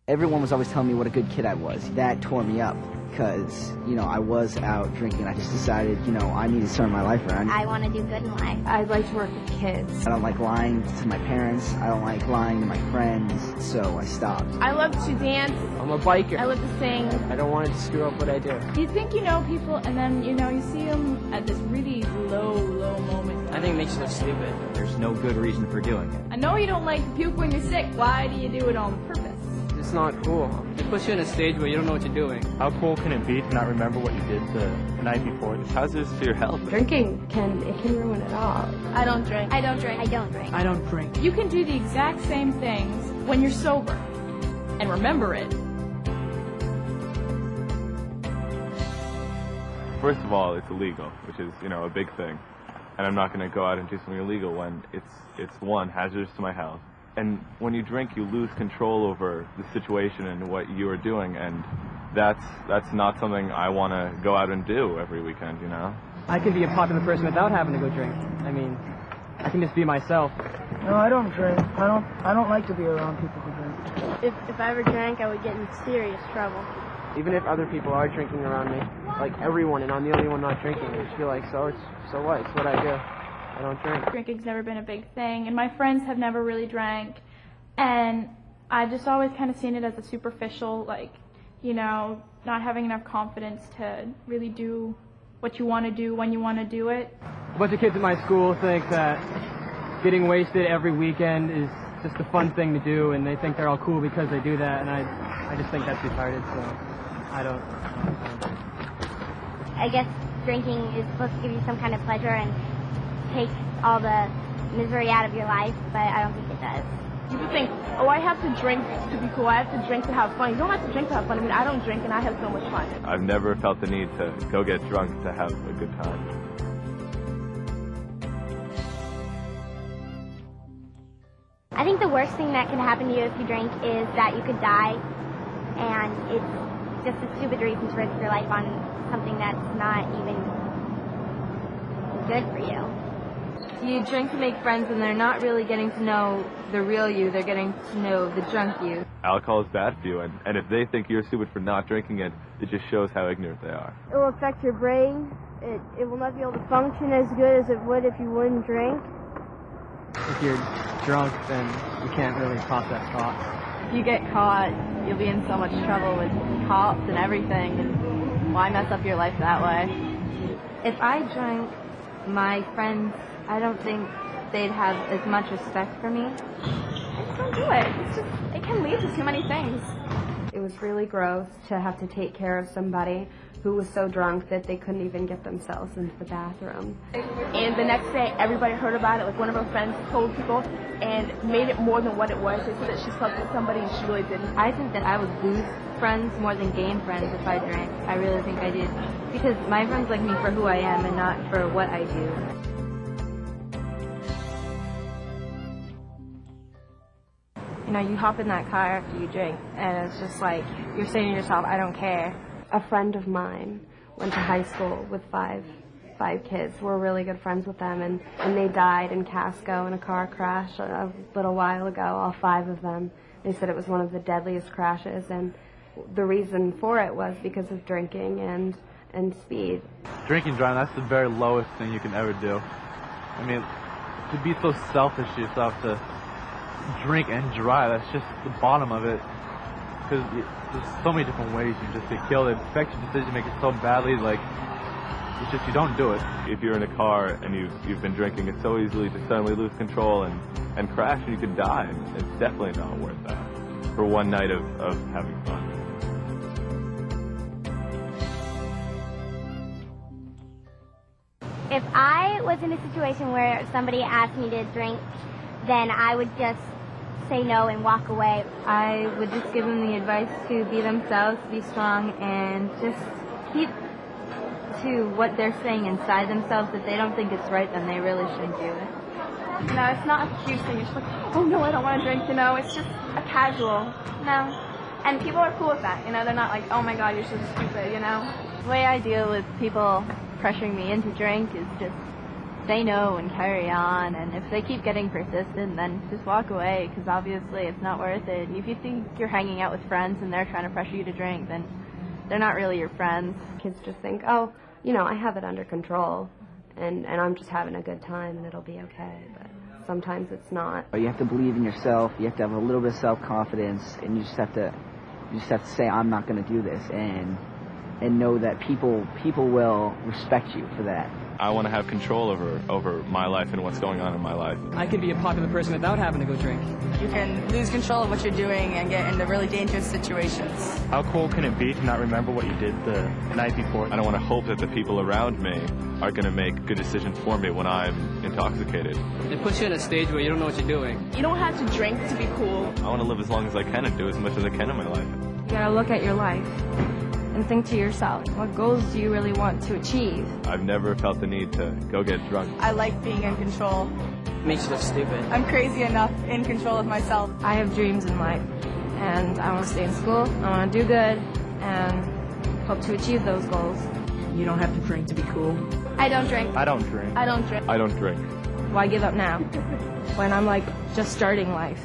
Everyone was always telling me what a good kid I was. That tore me up because, I was out drinking. I just decided, I need to turn my life around. I want to do good in life. I'd like to work with kids. I don't like lying to my parents. I don't like lying to my friends, so I stopped. I love to dance. I'm a biker. I love to sing. I don't want to screw up what I do. You think you know people, and then, you see them at this really low moment. I think it makes you look stupid. There's no good reason for doing it. I know you don't like to puke when you're sick. Why do you do it on purpose? It's not cool. It puts you in a stage where you don't know what you're doing. How cool can it be to not remember what you did the night before? It's hazardous to your health. Drinking can ruin it all. I don't drink. I don't drink. I don't drink. I don't drink. You can do the exact same things when you're sober and remember it. First of all, it's illegal, which is, a big thing. And I'm not going to go out and do something illegal when it's one, hazardous to my health. And when you drink, you lose control over the situation and what you are doing, and that's not something I want to go out and do every weekend, I can be a popular person without having to go drink. I can just be myself. No, I don't drink. I don't like to be around people who drink. If I ever drank, I would get in serious trouble. Even if other people are drinking around me, like everyone, and I'm the only one not drinking, I just feel like, so what? It's what I do. I don't drink. Drinking's never been a big thing, and my friends have never really drank, and I've just always kind of seen it as a superficial, not having enough confidence to really do what you want to do when you want to do it. A bunch of kids at my school think that getting wasted every weekend is just a fun thing to do, and they think they're all cool because they do that, and I just think that's retarded, so I don't. I guess drinking is supposed to give you some kind of pleasure and take all the misery out of your life, but I don't think it does. People think, I have to drink to be cool, I have to drink to have fun. You don't have to drink to have fun. I don't drink and I have so much fun. I've never felt the need to go get drunk to have a good time. I think the worst thing that could happen to you if you drink is that you could die, and it's just a stupid reason to risk your life on something that's not even good for you. You drink to make friends, and they're not really getting to know the real you. They're getting to know the drunk you. Alcohol is bad for you, and if they think you're stupid for not drinking it, it just shows how ignorant they are. It will affect your brain. It will not be able to function as good as it would if you wouldn't drink. If you're drunk, then you can't really process thoughts. If you get caught, you'll be in so much trouble with cops and everything, and why mess up your life that way? If I drank, my friends, I don't think they'd have as much respect for me. I just don't do it. It can lead to too many things. It was really gross to have to take care of somebody who was so drunk that they couldn't even get themselves into the bathroom. And the next day, everybody heard about it. Like, one of her friends told people and made it more than what it was. They said that she slept with somebody and she really didn't. I think that I would lose friends more than gain friends if I drank. I really think I did. Because my friends like me for who I am and not for what I do. You hop in that car after you drink, and it's just like, you're saying to yourself, I don't care. A friend of mine went to high school with five kids. We're really good friends with them, and they died in Casco in a car crash a little while ago, all 5 of them. They said it was one of the deadliest crashes, and the reason for it was because of drinking and speed. Drinking, driving, that's the very lowest thing you can ever do. To be so selfish to yourself to drink and drive, that's just the bottom of it. Because there's so many different ways you just get killed. It affects your decision making so badly, it's just you don't do it. If you're in a car and you've been drinking, it's so easily to suddenly lose control and crash, and you could die. It's definitely not worth that for one night of having fun. If I was in a situation where somebody asked me to drink, then I would just say no and walk away. I would just give them the advice to be themselves, be strong, and just keep to what they're saying inside themselves. If they don't think it's right, then they really shouldn't do it. It's not a huge thing. You're just like, oh no, I don't want to drink, it's just a casual, And people are cool with that, they're not like, oh my god, you're so stupid, The way I deal with people pressuring me into drink is just say no and carry on, and if they keep getting persistent, then just walk away, because obviously it's not worth it. If you think you're hanging out with friends and they're trying to pressure you to drink, then they're not really your friends. Kids just think, oh, you know, I have it under control, and I'm just having a good time and it'll be okay, but sometimes it's not. You have to believe in yourself, you have to have a little bit of self-confidence, and you just have to say, I'm not going to do this, and know that people will respect you for that. I want to have control over my life and what's going on in my life. I can be a popular person without having to go drink. You can lose control of what you're doing and get into really dangerous situations. How cool can it be to not remember what you did the night before? I don't want to hope that the people around me are going to make good decisions for me when I'm intoxicated. It puts you in a stage where you don't know what you're doing. You don't have to drink to be cool. I want to live as long as I can and do as much as I can in my life. You gotta look at your life and think to yourself, what goals do you really want to achieve? I've never felt the need to go get drunk. I like being in control. Makes you look stupid. I'm crazy enough in control of myself. I have dreams in life, and I want to stay in school, I want to do good, and hope to achieve those goals. You don't have to drink to be cool. I don't drink. I don't drink. I don't drink. I don't drink. Why give up now when I'm like just starting life?